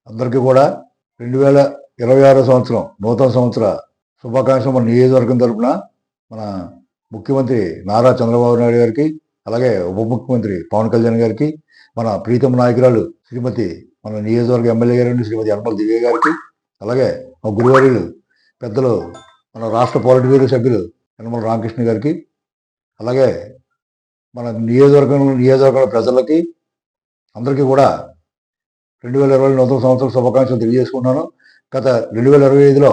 అందరికీ కూడా 2026 సంవత్సరం నూతన సంవత్సర శుభాకాంక్షలు మన నియోజకవర్గం తరపున మన ముఖ్యమంత్రి నారా చంద్రబాబు నాయుడు గారికి, అలాగే ఉప ముఖ్యమంత్రి పవన్ కళ్యాణ్ గారికి, మన ప్రీతమ నాయకురాలు శ్రీమతి మన నియోజకవర్గ ఎమ్మెల్యే గారు శ్రీమతి యనమల దివ్య గారికి, అలాగే మా గురువారీలు పెద్దలు మన రాష్ట్ర పాలిట్ బ్యూరో సభ్యులు యనమల రామకృష్ణ గారికి, అలాగే మన నియోజకవర్గ ప్రజలకి అందరికీ కూడా 2020 నూతన సంవత్సరం శుభాకాంక్షలు తెలియజేసుకున్నాను. గత 2025లో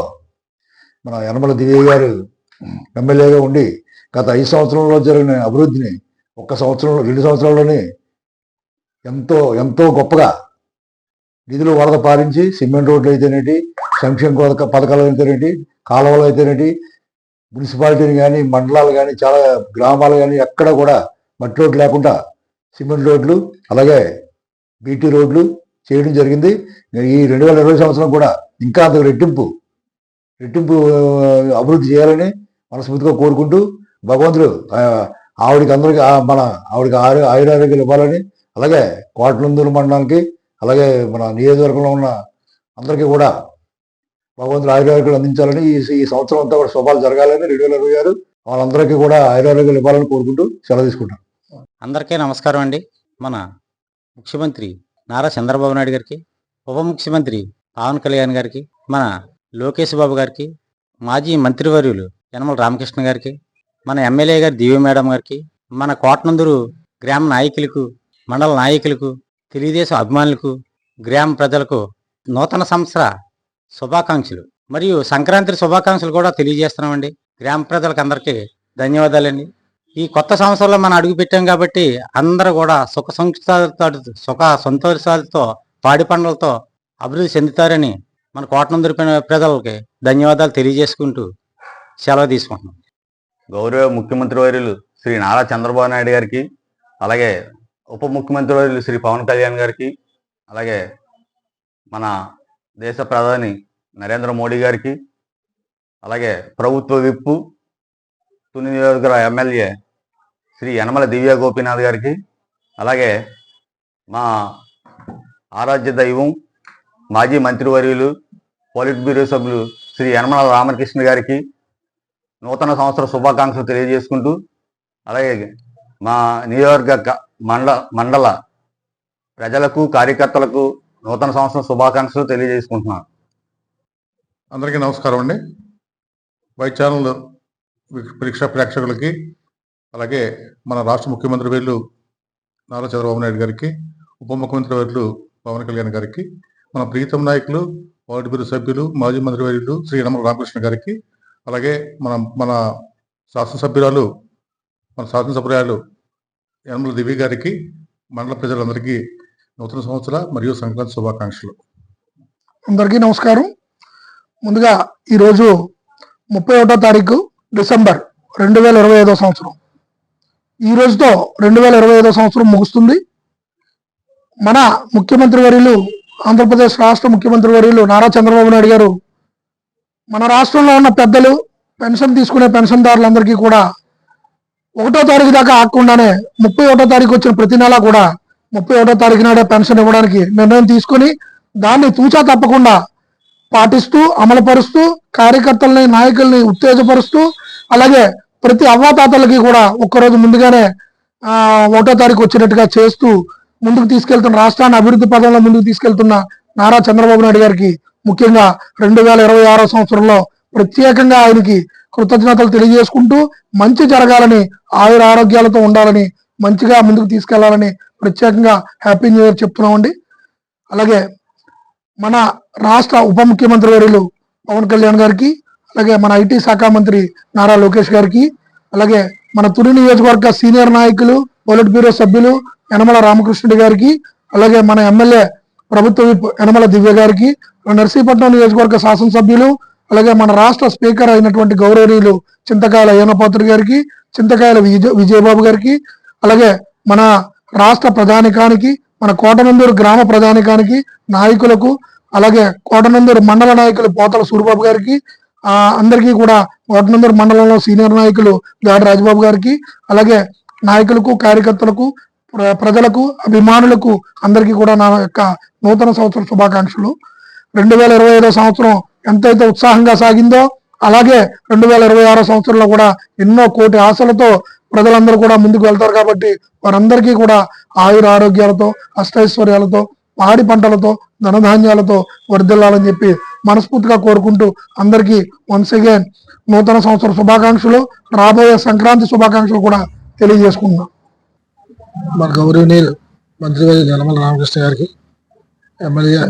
మన యనమల దివ్య గారు ఎమ్మెల్యేగా ఉండి గత 5 సంవత్సరంలో జరిగిన అభివృద్ధిని 2 సంవత్సరాల్లోనే ఎంతో గొప్పగా నిధులు వరద పారించి సిమెంట్ రోడ్లు అయితేనేటి, సంక్షేమ పథకాలు అయితేనేటి, కాలువలు అయితేనేటి, మున్సిపాలిటీని కానీ మండలాలు కానీ చాలా గ్రామాలు కానీ ఎక్కడ కూడా మట్టి రోడ్లు లేకుండా సిమెంట్ రోడ్లు అలాగే బీటీ రోడ్లు చేయడం జరిగింది. ఈ 2020 సంవత్సరం కూడా ఇంకా అంత రెట్టింపు అభివృద్ధి చేయాలని మనస్ఫూర్తిగా కోరుకుంటూ భగవంతుడు ఆవిడకి ఆయురారోగ్యాలు ఇవ్వాలని, అలాగే కోటనందూరు మండలానికి అలాగే మన నియోజకవర్గంలో ఉన్న అందరికీ కూడా భగవంతుడు ఆయురారోగ్యాలు అందించాలని, ఈ సంవత్సరం అంతా కూడా శుభాలు జరగాలని 2026 వాళ్ళందరికీ కూడా ఆయురారోగ్యాలు ఇవ్వాలని కోరుకుంటూ సెలవు తీసుకుంటాను. అందరికీ నమస్కారం అండి. మన ముఖ్యమంత్రి నారా చంద్రబాబు నాయుడు గారికి, ఉప ముఖ్యమంత్రి పవన్ కళ్యాణ్ గారికి, మన లోకేష్ బాబు గారికి, మాజీ మంత్రివర్యులు యనమల రామకృష్ణ గారికి, మన ఎమ్మెల్యే గారి దివ్య మేడం గారికి, మన కోటనందూరు గ్రామ నాయకులకు, మండల నాయకులకు, తెలుగుదేశం అభిమానులకు, గ్రామ ప్రజలకు నూతన సంవత్సర శుభాకాంక్షలు మరియు సంక్రాంతి శుభాకాంక్షలు కూడా తెలియజేస్తున్నామండి. గ్రామ ప్రజలకు అందరికీ ధన్యవాదాలండి. ఈ కొత్త సంవత్సరంలో మనం అడుగు పెట్టాం కాబట్టి అందరూ కూడా సుఖ సంతోషాలతో పాడి పంటలతో అభివృద్ధి చెందుతారని మన కోటనందూరు ప్రజలకి ధన్యవాదాలు తెలియజేసుకుంటూ సెలవు తీసుకుంటున్నాం. గౌరవ ముఖ్యమంత్రి వర్యులు శ్రీ నారా చంద్రబాబు నాయుడు గారికి, అలాగే ఉప ముఖ్యమంత్రి వర్యులు శ్రీ పవన్ కళ్యాణ్ గారికి, అలాగే మన దేశ ప్రధాని నరేంద్ర మోడీ గారికి, అలాగే ప్రభుత్వ విప్పు తుని నియోజకవర్గ ఎమ్మెల్యే శ్రీ యనమల దివ్య గోపీనాథ్ గారికి, అలాగే మా ఆరాధ్య దైవం మాజీ మంత్రివర్యులు పాలిట్ బ్యూరో సభ్యులు శ్రీ యనమల రామకృష్ణ గారికి నూతన సంవత్సర శుభాకాంక్షలు తెలియజేసుకుంటూ, అలాగే మా నియోజకవర్గ మండల ప్రజలకు కార్యకర్తలకు నూతన సంవత్సరం శుభాకాంక్షలు తెలియజేసుకుంటున్నాను. అందరికీ నమస్కారం అండి. వైట్ ఛానల్ ప్రేక్షకులకి, అలాగే మన రాష్ట్ర ముఖ్యమంత్రి వర్యులు నారా చంద్రబాబు నాయుడు గారికి, ఉప ముఖ్యమంత్రి వర్యులు పవన్ కళ్యాణ్ గారికి, మన ప్రీతం నాయకులు పాలిట్ బ్యూరో సభ్యులు మాజీ మంత్రి వర్యులు శ్రీ యనమల రామకృష్ణ గారికి, అలాగే మన శాసనసభ్యురాలు యనమల దివ్య గారికి, మండల ప్రజలందరికీ నూతన సంవత్సర మరియు సంక్రాంతి శుభాకాంక్షలు. అందరికీ నమస్కారం. ముందుగా ఈరోజు 31వ తారీఖు డిసెంబర్ 2025 సంవత్సరం. ఈ రోజుతో 2025 సంవత్సరం ముగుస్తుంది. మన ముఖ్యమంత్రి వర్యులు, ఆంధ్రప్రదేశ్ రాష్ట్ర ముఖ్యమంత్రి వర్యులు నారా చంద్రబాబు నాయుడు గారు మన రాష్ట్రంలో ఉన్న పెద్దలు, పెన్షన్ తీసుకునే పెన్షన్దారులందరికీ కూడా 1వ తారీఖు దాకా ఆగకుండానే 31వ తారీఖు వచ్చిన ప్రతి నెల కూడా 31వ తారీఖు నాడే పెన్షన్ ఇవ్వడానికి నిర్ణయం తీసుకుని దాన్ని తూచా తప్పకుండా పాటిస్తూ అమలుపరుస్తూ కార్యకర్తల్ని, నాయకుల్ని ఉత్తేజపరుస్తూ, అలాగే ప్రతి అవ్వాతాతలకి కూడా ఒక్కరోజు ముందుగానే 1వ తారీఖు వచ్చేటట్టుగా చేస్తూ ముందుకు తీసుకెళ్తున్న, రాష్ట్రాన్ని అభివృద్ధి పదంలో ముందుకు తీసుకెళ్తున్న నారా చంద్రబాబు నాయుడు గారికి ముఖ్యంగా 2026 సంవత్సరంలో ప్రత్యేకంగా ఆయనకి కృతజ్ఞతలు తెలియజేసుకుంటూ మంచి జరగాలని, ఆయుర ఆరోగ్యాలతో ఉండాలని, మంచిగా ముందుకు తీసుకెళ్లాలని ప్రత్యేకంగా హ్యాపీ న్యూ ఇయర్ చెప్తున్నామండి. అలాగే మన రాష్ట్ర ఉప ముఖ్యమంత్రి వర్యులు పవన్ కళ్యాణ్ గారికి, అలాగే మన ఐటీ శాఖ మంత్రి నారా లోకేష్ గారికి, అలాగే మన తుని నియోజకవర్గ సీనియర్ నాయకులు పాలిట్ బ్యూరో సభ్యులు యనమల రామకృష్ణుడి గారికి, అలాగే మన ఎమ్మెల్యే ప్రభుత్వ విప్ యనమల దివ్య గారికి, నర్సీపట్నం నియోజకవర్గ శాసనసభ్యులు, అలాగే మన రాష్ట్ర స్పీకర్ అయినటువంటి గౌరవనీయులు చింతకాయల అయ్యన్నపాత్రుడు గారికి, చింతకాయల విజయబాబు గారికి, అలాగే మన రాష్ట్ర ప్రధానికానికి, మన కోటనందూరు గ్రామ ప్రధానికానికి, నాయకులకు, అలాగే కోటనందూరు మండల నాయకులు పోతల సూరిబాబు గారికి, అందరికీ కూడా కోటనందూరు మండలంలో సీనియర్ నాయకులు గాడి రాజబాబు గారికి, అలాగే నాయకులకు, కార్యకర్తలకు, ప్రజలకు, అభిమానులకు అందరికీ కూడా నా యొక్క నూతన సంవత్సర శుభాకాంక్షలు. 2025 సంవత్సరం ఎంతైతే ఉత్సాహంగా సాగిందో అలాగే 2026 సంవత్సరంలో కూడా ఎన్నో కోటి ఆశలతో ప్రజలందరూ కూడా ముందుకు వెళ్తారు కాబట్టి వారందరికీ కూడా ఆయుర ఆరోగ్యాలతో, అష్టైశ్వర్యాలతో, పాడి పంటలతో, ధనధాన్యాలతో వర్ధిల్లాలని చెప్పి మనస్ఫూర్తిగా కోరుకుంటూ అందరికీ వన్స్ అగైన్ నూతన సంవత్సర శుభాకాంక్షలు, రాబోయే సంక్రాంతి శుభాకాంక్షలు కూడా తెలియజేసుకుంటున్నాం. మన గౌరవనీయులు మంత్రివర్యులు యనమల రామకృష్ణ గారికి, ఎమ్మెల్యే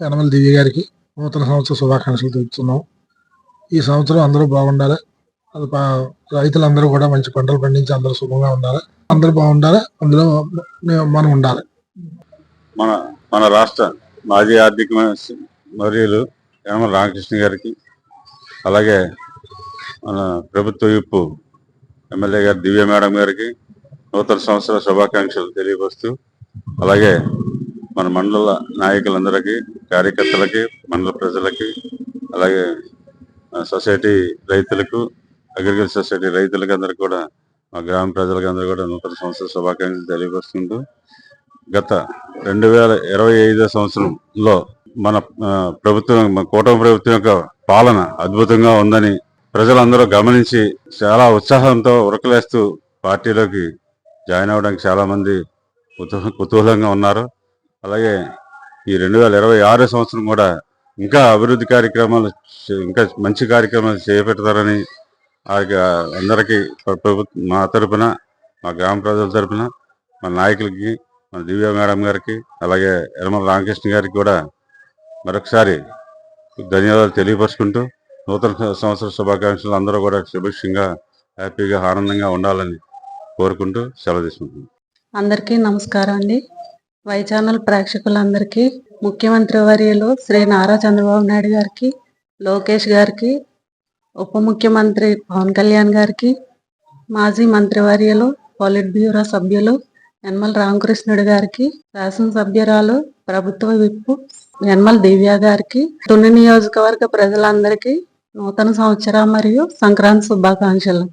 యనమల దివ్య గారికి నూతన సంవత్సర శుభాకాంక్షలు తెలుపుతున్నాం. ఈ సంవత్సరం అందరూ బాగుండాలి, రైతులందరూ కూడా మంచి పంటలు పండించి అందరూ సుఖంగా ఉండాలి, అందరూ బాగుండాలి, అందులో మనం ఉండాలి. మన రాష్ట్ర మాజీ ఆర్థిక వర్యులు యనమల రామకృష్ణ గారికి, అలాగే మన ప్రభుత్వ విప్పు ఎమ్మెల్యే గారు దివ్య మేడం గారికి నూతన సంవత్సర శుభాకాంక్షలు తెలియపరుస్తూ, అలాగే మన మండల నాయకులందరికీ, కార్యకర్తలకి, మండల ప్రజలకి, అలాగే సొసైటీ రైతులకు, అగ్రికల్చర్ సొసైటీ రైతులకి అందరికీ కూడా, మా గ్రామ ప్రజలకి అందరూ కూడా నూతన సంవత్సర శుభాకాంక్షలు తెలియపరుస్తుంటూ, గత 2025 సంవత్సరంలో మన ప్రభుత్వం, మన కూటమి ప్రభుత్వం యొక్క పాలన అద్భుతంగా ఉందని ప్రజలందరూ గమనించి చాలా ఉత్సాహంతో ఉరకలేస్తూ పార్టీలోకి జాయిన్ అవ్వడానికి చాలా మంది కుతూహలంగా ఉన్నారు. అలాగే ఈ 2026 సంవత్సరం కూడా ఇంకా అభివృద్ధి కార్యక్రమాలు, ఇంకా మంచి కార్యక్రమాలు చేపడతారని అందరికీ మా తరపున, మా గ్రామ ప్రజల తరపున, మన నాయకులకి, మన దివ్య మేడం గారికి, అలాగే యనమల రామకృష్ణ గారికి కూడా మరొకసారి ధన్యవాదాలు తెలియపరుచుకుంటూ, నూతన సంవత్సర శుభాకాంక్షలు అందరూ కూడా సుభిక్షంగా, హ్యాపీగా, ఆనందంగా ఉండాలని కోరుకుంటూ సెలవు తీసుకుంటున్నాను. అందరికీ నమస్కారం అండి. వై ఛానల్ ప్రేక్షకులందరికీ ముఖ్యమంత్రి వర్యులు శ్రీ నారా చంద్రబాబు నాయుడు గారికి, లోకేష్ గారికి, ఉప ముఖ్యమంత్రి పవన్ కళ్యాణ్ గారికి, మాజీ మంత్రివర్యులు, పాలిట్ బ్యూరో సభ్యులు యనమల రామకృష్ణుడు గారికి, శాసనసభ్యురాలు, ప్రభుత్వ విప్పు యనమల దివ్య గారికి, తుని నియోజకవర్గ ప్రజలందరికీ నూతన సంవత్సర మరియు సంక్రాంతి శుభాకాంక్షలు.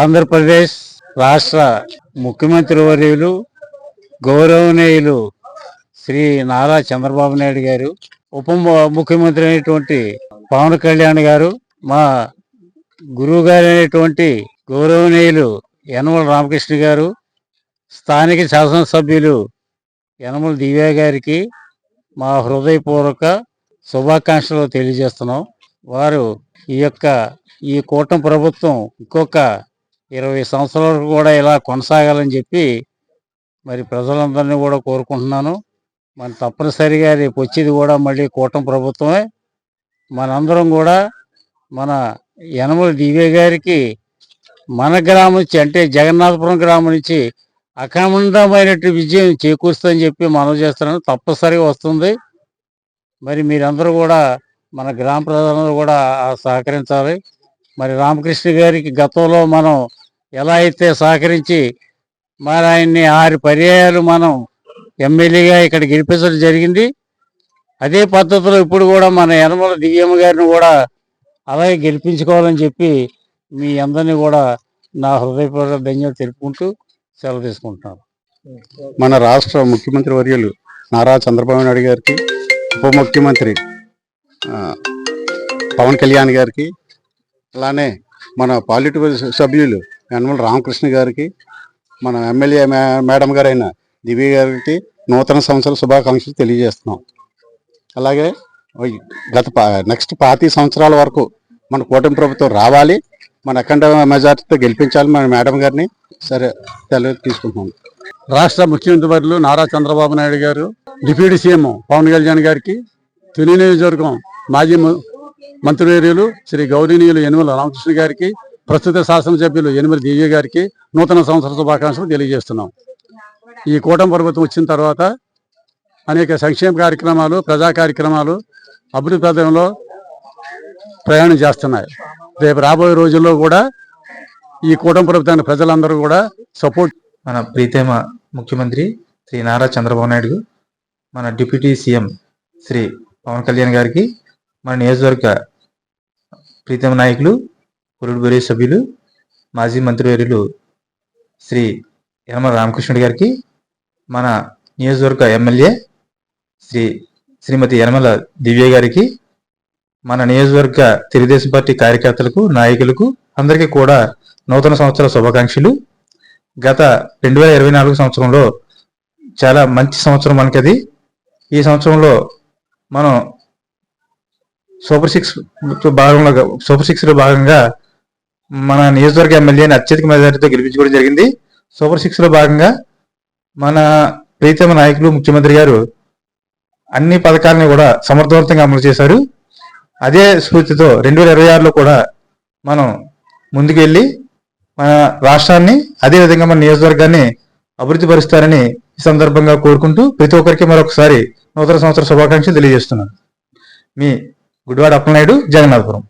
ఆంధ్రప్రదేశ్ రాష్ట్ర ముఖ్యమంత్రి వర్యులు గౌరవనీయులు శ్రీ నారా చంద్రబాబు నాయుడు గారు, ఉప ముఖ్యమంత్రి అయినటువంటి పవన్ కళ్యాణ్ గారు, మా గురువు గారు అయినటువంటి గౌరవనీయులు యనమల రామకృష్ణ గారు, స్థానిక శాసనసభ్యులు యనమల దివ్య గారికి మా హృదయపూర్వక శుభాకాంక్షలు తెలియజేస్తున్నాం. వారు ఈ కూటమి ప్రభుత్వం ఇంకొక 20 సంవత్సరాల వరకు కూడా ఇలా కొనసాగాలని చెప్పి మరి ప్రజలందరినీ కూడా కోరుకుంటున్నాను. మన తప్పనిసరిగా రేపు వచ్చేది కూడా మళ్ళీ కూటమి ప్రభుత్వమే. మనందరం కూడా మన యనమల దివ్య గారికి మన గ్రామం నుంచి, అంటే జగన్నాథపురం గ్రామం నుంచి అఖండమైనటువంటి విజయం చేకూరుస్తుందని చెప్పి మనవి చేస్తున్నాను. తప్పనిసరిగా వస్తుంది. మరి మీరందరూ కూడా, మన గ్రామ ప్రజలందరూ కూడా సహకరించాలి. మరి రామకృష్ణ గారికి గతంలో మనం ఎలా అయితే సహకరించి మరి ఆయన్ని 6 పర్యాయాలు మనం ఎమ్మెల్యేగా ఇక్కడ గెలిపించడం జరిగింది, అదే పద్ధతిలో ఇప్పుడు కూడా మన యనమల దివ్యమ్మ గారిని కూడా అలాగే గెలిపించుకోవాలని చెప్పి మీ అందరినీ కూడా నా హృదయపూర్వక ధన్యవాదాలు తెలుపుకుంటూ సెలవు తీసుకుంటున్నాను. మన రాష్ట్ర ముఖ్యమంత్రి వర్యులు నారా చంద్రబాబు నాయుడు గారికి, ఉప ముఖ్యమంత్రి పవన్ కళ్యాణ్ గారికి, అలానే మన పాలిట్ సభ్యులు యనమల రామకృష్ణ గారికి, మన ఎమ్మెల్యే మేడం గారైన దివ్య గారికి నూతన సంవత్సర శుభాకాంక్షలు తెలియజేస్తున్నాం. అలాగే నెక్స్ట్ 25 సంవత్సరాల వరకు మన కూటమి ప్రభుత్వం రావాలి, మన అఖండ మెజార్టీతో గెలిపించాలి మన మేడం గారిని. సరే, సెలవు తీసుకుంటున్నాం. రాష్ట్ర ముఖ్యమంత్రి వర్యులు నారా చంద్రబాబు నాయుడు గారు, డిప్యూటీ సీఎం పవన్ కళ్యాణ్ గారికి, తుని నియోజకవర్గం మాజీ మంత్రివర్యులు శ్రీ గౌరవనీయులు యనమల రామకృష్ణ గారికి, ప్రస్తుత శాసనసభ్యులు యనమల దివ్య గారికి నూతన సంవత్సర శుభాకాంక్షలు తెలియజేస్తున్నాం. ఈ కూటమి ప్రభుత్వం వచ్చిన తర్వాత అనేక సంక్షేమ కార్యక్రమాలు, ప్రజా కార్యక్రమాలు అభివృద్ధి పథంలో ప్రయాణం చేస్తున్నాయి. రేపు రాబోయే రోజుల్లో కూడా ఈ కూటమి ప్రభుత్వాన్ని ప్రజలందరూ కూడా సపోర్ట్. మన ప్రీతమ ముఖ్యమంత్రి శ్రీ నారా చంద్రబాబు నాయుడు, మన డిప్యూటీ సీఎం శ్రీ పవన్ కళ్యాణ్ గారికి, మన నియోజకవర్గ ప్రీతమ నాయకులు, పొలిట్ బ్యూరో సభ్యులు, మాజీ మంత్రివర్యులు శ్రీ యనమల రామకృష్ణుడి గారికి, మన నియోజకవర్గ ఎమ్మెల్యే శ్రీమతి యనమల దివ్య గారికి, మన నియోజకవర్గ తెలుగుదేశం పార్టీ కార్యకర్తలకు, నాయకులకు అందరికీ కూడా నూతన సంవత్సర శుభాకాంక్షలు. గత 2024 సంవత్సరంలో చాలా మంచి సంవత్సరం మనకి అది. ఈ సంవత్సరంలో మనం సూపర్ సిక్స్ లో భాగంగా మన నియోజకవర్గ ఎమ్మెల్యేని అత్యధిక మెజారిటీతో గెలిపించుకోవడం జరిగింది. సూపర్ 6 లో భాగంగా మన ప్రీతమ నాయకులు ముఖ్యమంత్రి గారు అన్ని పథకాలని కూడా సమర్థవంతంగా అమలు చేశారు. అదే స్ఫూర్తితో 2026లో కూడా మనం ముందుకు వెళ్ళి మన రాష్ట్రాన్ని, అదేవిధంగా మన నియోజకవర్గాన్ని అభివృద్ధి పరుస్తారని ఈ సందర్భంగా కోరుకుంటూ ప్రతి ఒక్కరికి మరొకసారి నూతన సంవత్సర శుభాకాంక్షలు తెలియజేస్తున్నాను. మీ గుడివాడ అప్పలనాయుడు, జగన్నాథపురం.